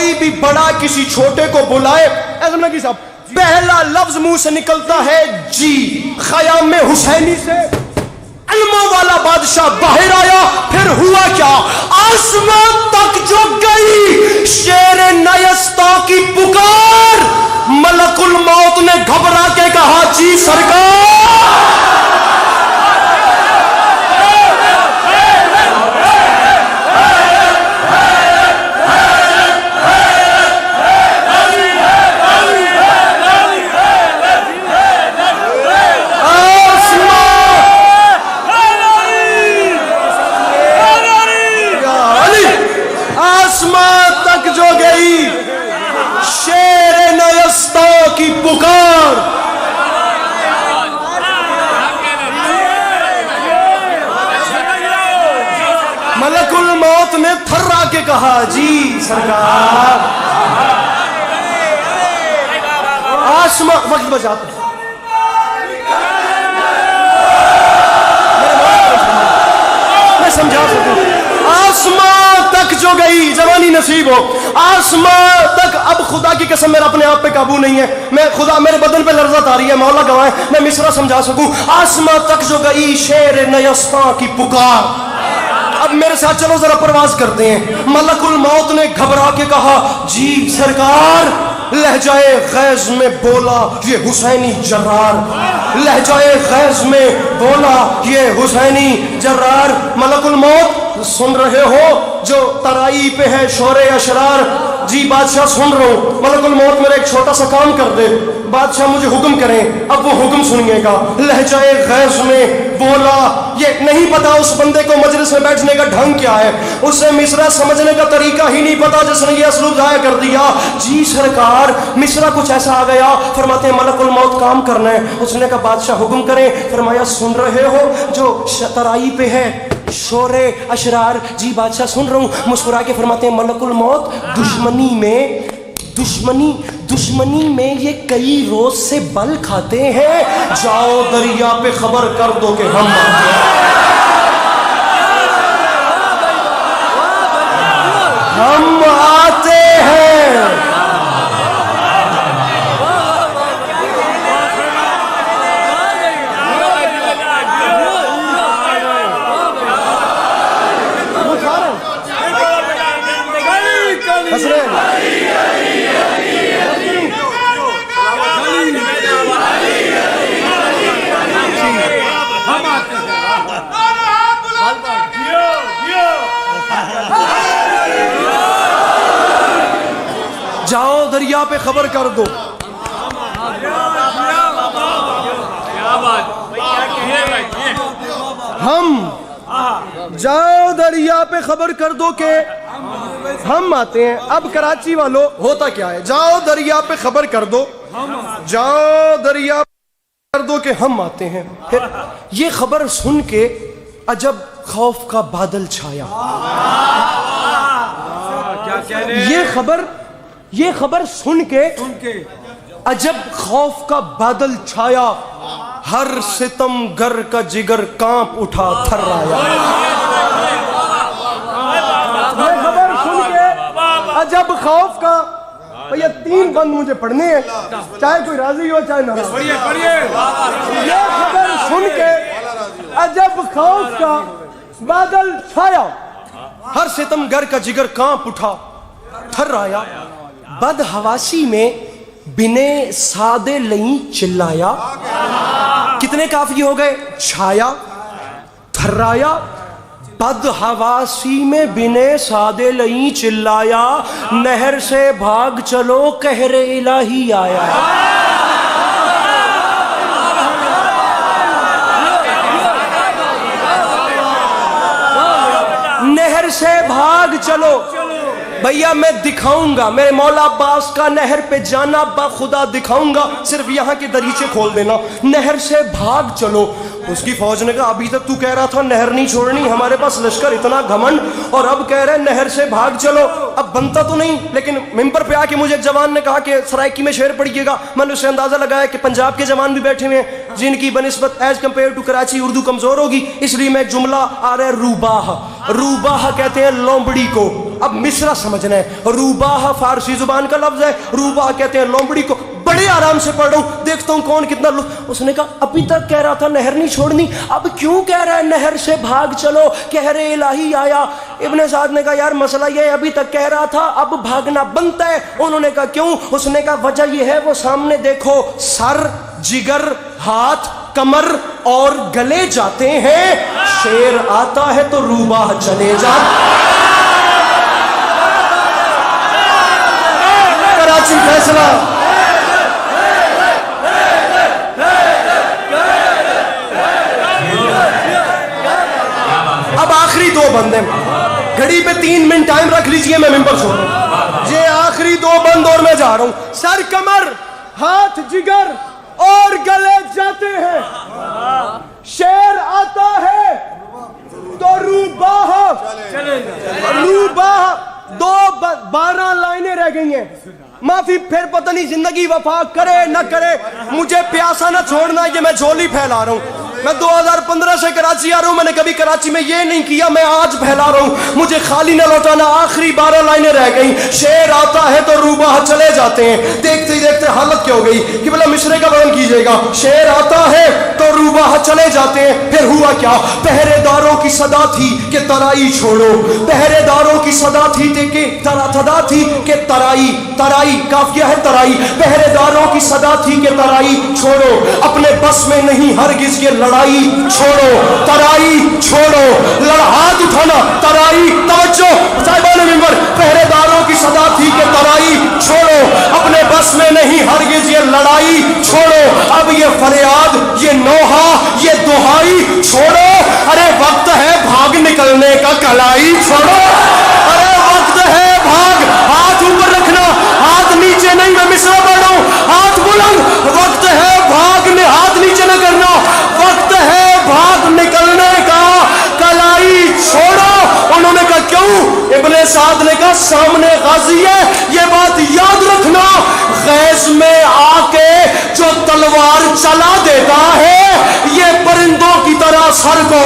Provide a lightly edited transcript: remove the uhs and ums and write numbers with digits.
کوئی بھی بڑا کسی چھوٹے کو بلائے، ایسا کی صاحب پہلا لفظ منہ سے نکلتا ہے جی. خیام حسینی سے علموں والا بادشاہ باہر آیا، پھر ہوا کیا؟ آسمان تک جو گئی شیر نیستا کی پکار، ملک الموت نے گھبرا کے کہا جی سرکار. کی پکار، ملک الموت نے تھرا کے کہا جی سرکار. آسمان وقت بچاتا میں سمجھا سکوں. آسمان تک جو گئی، جوانی نصیب ہو، آسمان تک. اب خدا کی قسم میرا اپنے آپ پہ قابو نہیں ہے، میں خدا میرے بدن پہ لرزت آ رہی ہے، مولا گواہ ہے، میں مصرع سمجھا سکوں. آسمان تک جو گئی شیر نیستا کی پکار. اب میرے ساتھ چلو ذرا پرواز کرتے ہیں. ملک الموت نے گھبرا کے کہا جی سرکار. لہجائے غیظ میں بولا یہ حسینی جرار، لہجائے غیظ میں بولا یہ حسینی جرار. ملک الموت سن رہے ہو جو ترائی پہ ہے شور اشرار؟ جی بادشاہ سن رہا ہوں. ملک الموت میرا ایک چھوٹا سا کام کر دے. بادشاہ مجھے حکم کریں. اب وہ حکم سنیے گا. لہجائے غیظ میں بولا، یہ نہیں پتا اس بندے کو مجلس میں بیٹھنے کا ڈھنگ کیا ہے، اسے مصرع سمجھنے کا طریقہ ہی نہیں پتا جس نے یہ اسلوب ضائع کر دیا. جی سرکار مصرع کچھ ایسا آ گیا. فرماتے ہیں ملک الموت کام کرنا ہے. اس نے کہا بادشاہ حکم کریں. فرمایا سن رہے ہو جو ترائی پہ ہے شور اشرار؟ جی بادشاہ سن رہا ہوں. مسکرا کے فرماتے ہیں ملک الموت دشمنی میں یہ کئی روز سے بل کھاتے ہیں. جاؤ دریا پہ خبر کر دو کہ ہم آتے ہیں، ہم آتے ہیں. جاؤ دریا پہ خبر کر دو. ہم جاؤ دریا پہ خبر کر دو کہ ہم آتے ہیں. اب کراچی والوں ہوتا کیا ہے؟ جاؤ دریا پہ خبر کر دو، جاؤ دریا پہ کر دو کہ ہم آتے ہیں. پھر یہ خبر سن کے عجب خوف کا بادل چھایا. یہ خبر سن کے عجب خوف کا بادل چھایا. ہر ستم گر کا جگر کانپ اٹھا تھرایا. یہ خبر سن کے عجب خوف کا، یہ 3 بند مجھے پڑھنے ہیں چاہے کوئی راضی ہو چاہے ناراض. یہ خبر سن کے عجب خوف کا بادل چھایا. ہر ستم گر کا جگر کانپ اٹھا تھرایا. بد حواسی میں بنے سادے لئی چلایا. کتنے کافی ہو گئے؟ چھایا، تھرایا. بد حواسی میں بنے سادے لئی چلایا. نہر سے بھاگ چلو قہر الہی آیا. نہر سے بھاگ چلو. بھیا میں دکھاؤں گا میرے مولا عباس کا نہر پہ جانا بخدا دکھاؤں گا، صرف یہاں کے دریچے کھول دینا. نہر سے بھاگ چلو. اس کی فوج نے کہا ابھی تک تو کہہ رہا تھا نہر نہیں چھوڑنی، ہمارے پاس لشکر اتنا گھمنڈ، اور اب کہہ رہے نہر سے بھاگ چلو. اب بنتا تو نہیں، لیکن ممبر پہ آ کے مجھے ایک جوان نے کہا کہ سرائکی میں شعر پڑھیے گا. میں نے اسے اندازہ لگایا کہ پنجاب کے جوان بھی بیٹھے ہوئے ہیں جن کی بنسبت as compared to Karachi Urdu کمزور ہوگی، اس لیے میں ایک جملہ آ رہا ہے روباہ. روباہ کہتے ہیں لومبڑی کو. اب مصرع سمجھنا ہے. روباہ فارسی زبان کا لفظ ہے. روباہ کہتے ہیں لومڑی کو. بڑے آرام سے پڑھ رہا ہوں, دیکھتا ہوں کون کتنا اس نے کہا ابھی تک کہہ رہا تھا نہر نہیں چھوڑنی, اب کیوں کہہ رہا ہے نہر سے بھاگ چلو, کہر الہی آیا. ابن سعد نے کہا یار مسئلہ یہ ہے, ابھی تک کہہ رہا تھا اب بھاگنا بنتا ہے. انہوں نے کہا کیوں؟ اس نے کہا وجہ یہ ہے وہ سامنے دیکھو سر, جگر, ہاتھ, کمر اور گلے جاتے ہیں, شیر آتا ہے تو روباہ چلے جاتا. کراچی فیصلہ. اب آخری دو بند ہیں, گھڑی پہ 3 منٹ ٹائم رکھ لیجئے, میں ممبر چھوڑ رہا ہوں. یہ آخری 2 بند اور میں جا رہا ہوں. سر, کمر, ہاتھ, جگر اور گلے جاتے ہیں, شیر آتا ہے تو روباہ. روباہ 12 لائنیں رہ گئی ہیں. معافی, پھر پتہ نہیں زندگی وفا کرے نہ کرے, مجھے پیاسا نہ چھوڑنا, یہ میں جھولی پھیلا رہا ہوں. میں 2015 سے کراچی آ رہا ہوں, میں نے کبھی کراچی میں یہ نہیں کیا, میں آج پھیلا رہا ہوں. مجھے خالی نہ لوٹانا. آخری 12 لائنیں رہ گئیں. شیر آتا ہے تو روباہ چلے جاتے ہیں. دیکھتے ہی دیکھتے حالت کیا ہو گئی کہ بلا مشرے کا بیان کیجئے گا. شیر آتا ہے تو روباہ چلے جاتے ہیں. پھر ہوا کیا؟ پہرے داروں کی صدا تھی کہ ترائی چھوڑو. پہرے داروں کی صدا تھی کہ صدا تھی کہ ترائی, ترائی کافیہ ہے ترائی. پہرے داروں کی صدا تھی کہ ترائی چھوڑو. اپنے بس میں نہیں ہرگز یہ لڑائی چھوڑو. ترائی چھوڑو. ہاتھ اٹھانا. ترائی, توجہ صاحبان ممبر, پہرے داروں کی صدا تھی کہ ترائی چھوڑو. اپنے بس میں نہیں ہرگز یہ لڑائی چھوڑو. اب یہ فریاد, یہ نوحہ, یہ دہائی چھوڑو. ارے وقت ہے بھاگ نکلنے کا, کلائی چھوڑو. ارے وقت ہے بھاگ. ہاتھ اوپر رکھنا, ہاتھ نیچے نہیں, میں مصرع پڑھ رہا ہوں. ہاتھ بلند. وقت ہے بھاگنے, ہاتھ نیچے نہ کرنا. وقت ہے بھاگ نکلنے کا, کلائی چھوڑو. انہوں نے کہا کیوں؟ ابن سعد نے کہا سامنے غازی ہے, یہ بات یاد رکھنا. غیظ میں آ کے جو تلوار چلا دیتا ہے, یہ پرندوں کی طرح سر کو